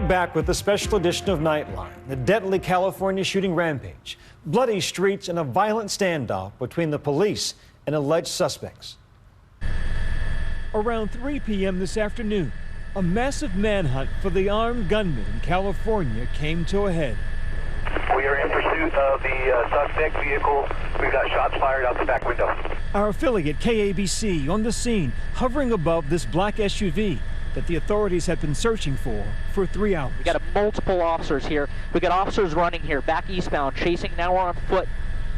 We're back with a special edition of Nightline, the deadly California shooting rampage, bloody streets, and a violent standoff between the police and alleged suspects. Around 3 p.m. this afternoon, a massive manhunt for the armed gunman in California came to a head. We are in pursuit of the suspect vehicle. We've got shots fired out the back window. Our affiliate KABC on the scene, hovering above this black SUV that the authorities had been searching for 3 hours. We got multiple officers here. We got officers running here, back eastbound, chasing. Now we're on foot.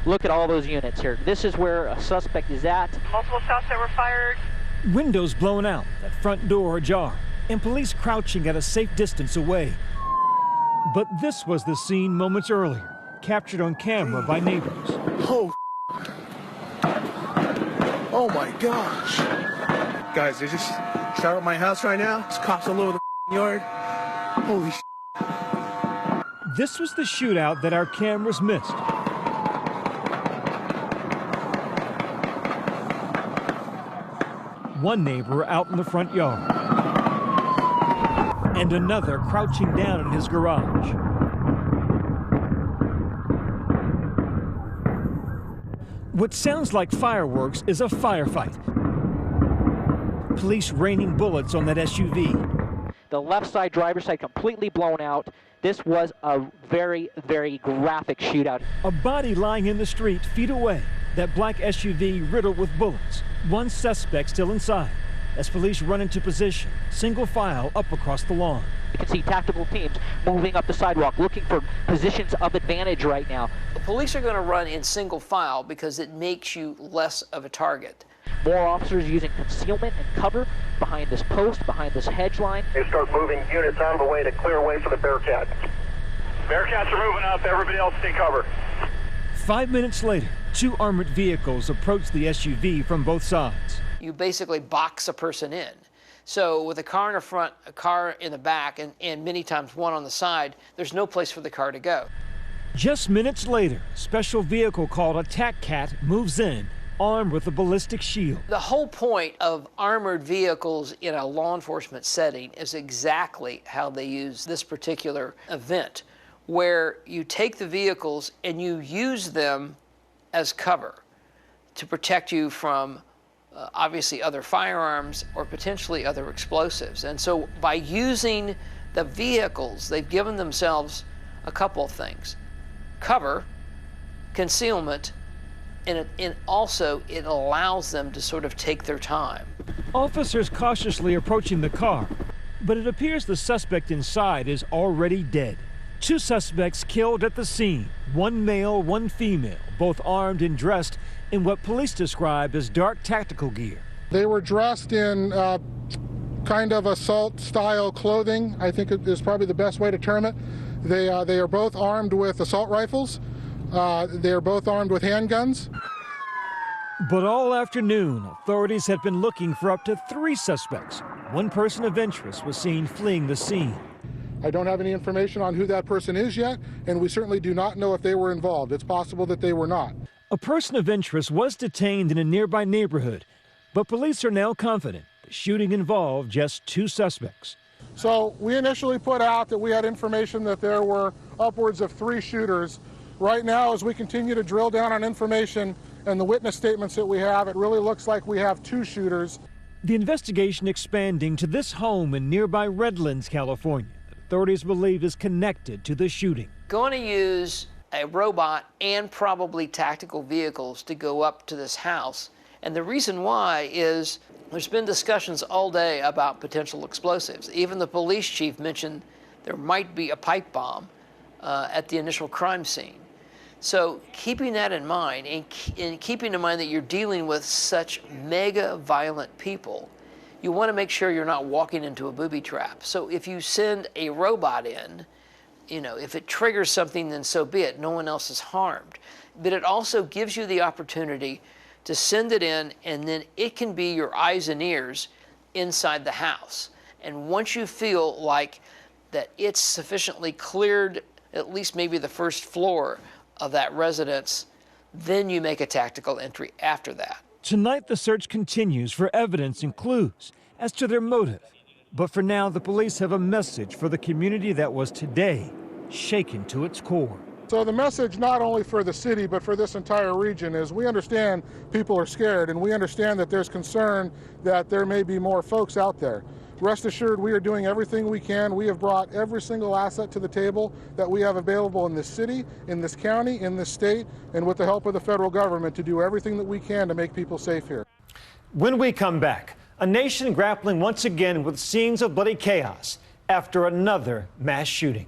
Look at all those units here. This is where a suspect is at. Multiple shots that were fired. Windows blown out, that front door ajar, and police crouching at a safe distance away. But this was the scene moments earlier, captured on camera by neighbors. Oh my gosh. Guys, they just shot at my house right now. It's cops all over the yard. Holy shit. This was the shootout that our cameras missed. One neighbor out in the front yard, and another crouching down in his garage. What sounds like fireworks is a firefight. Police raining bullets on that SUV. The left side, driver's side, completely blown out. This was a very, very graphic shootout. A body lying in the street feet away. That black SUV riddled with bullets. One suspect still inside. As police run into position, single file up across the lawn. You can see tactical teams moving up the sidewalk, looking for positions of advantage right now. The police are going to run in single file because it makes you less of a target. More officers using concealment and cover behind this post, behind this hedge line. They start moving units out of the way to clear away for the Bearcat. Bearcats are moving up. Everybody else take cover. 5 minutes later, 2 armored vehicles approach the SUV from both sides. You basically box a person in. So with a car in the front, a car in the back, and many times one on the side, there's no place for the car to go. Just minutes later, a special vehicle called a TAC Cat moves in, armed with a ballistic shield. The whole point of armored vehicles in a law enforcement setting is exactly how they use this particular event, where you take the vehicles and you use them as cover to protect you from obviously other firearms or potentially other explosives. And so by using the vehicles, they've given themselves a couple of things: cover, concealment, and also it allows them to sort of take their time. Officers cautiously approaching the car, but it appears the suspect inside is already dead. 2 suspects killed at the scene, 1 male, 1 female, both armed and dressed in what police describe as dark tactical gear. They were dressed in kind of assault-style clothing, I think is probably the best way to term it. They are both armed with assault rifles. They are both armed with handguns. But all afternoon, authorities had been looking for up to 3 suspects. 1 person of interest was seen fleeing the scene. I don't have any information on who that person is yet, and we certainly do not know if they were involved. It's possible that they were not. A person of interest was detained in a nearby neighborhood, but police are now confident the shooting involved just 2 suspects. So we initially put out that we had information that there were upwards of 3 shooters. Right now, as we continue to drill down on information and the witness statements that we have, it really looks like we have 2 shooters. The investigation expanding to this home in nearby Redlands, California, that authorities believe is connected to the shooting. Going to use a robot and probably tactical vehicles to go up to this house. And the reason why is there's been discussions all day about potential explosives. Even the police chief mentioned there might be a pipe bomb at the initial crime scene. So keeping that in mind, and keeping in mind that you're dealing with such mega violent people, you want to make sure you're not walking into a booby trap. So if you send a robot in, you know, if it triggers something, then so be it. No one else is harmed. But it also gives you the opportunity to send it in, and then it can be your eyes and ears inside the house. And once you feel like that it's sufficiently cleared, at least maybe the first floor of that residence, then you make a tactical entry after that. Tonight, the search continues for evidence and clues as to their motive. But for now, the police have a message for the community that was today shaken to its core. So the message not only for the city but for this entire region is we understand people are scared, and we understand that there's concern that there may be more folks out there. Rest assured, we are doing everything we can. We have brought every single asset to the table that we have available in this city, in this county, in this state, and with the help of the federal government to do everything that we can to make people safe here. When we come back, a nation grappling once again with scenes of bloody chaos after another mass shooting.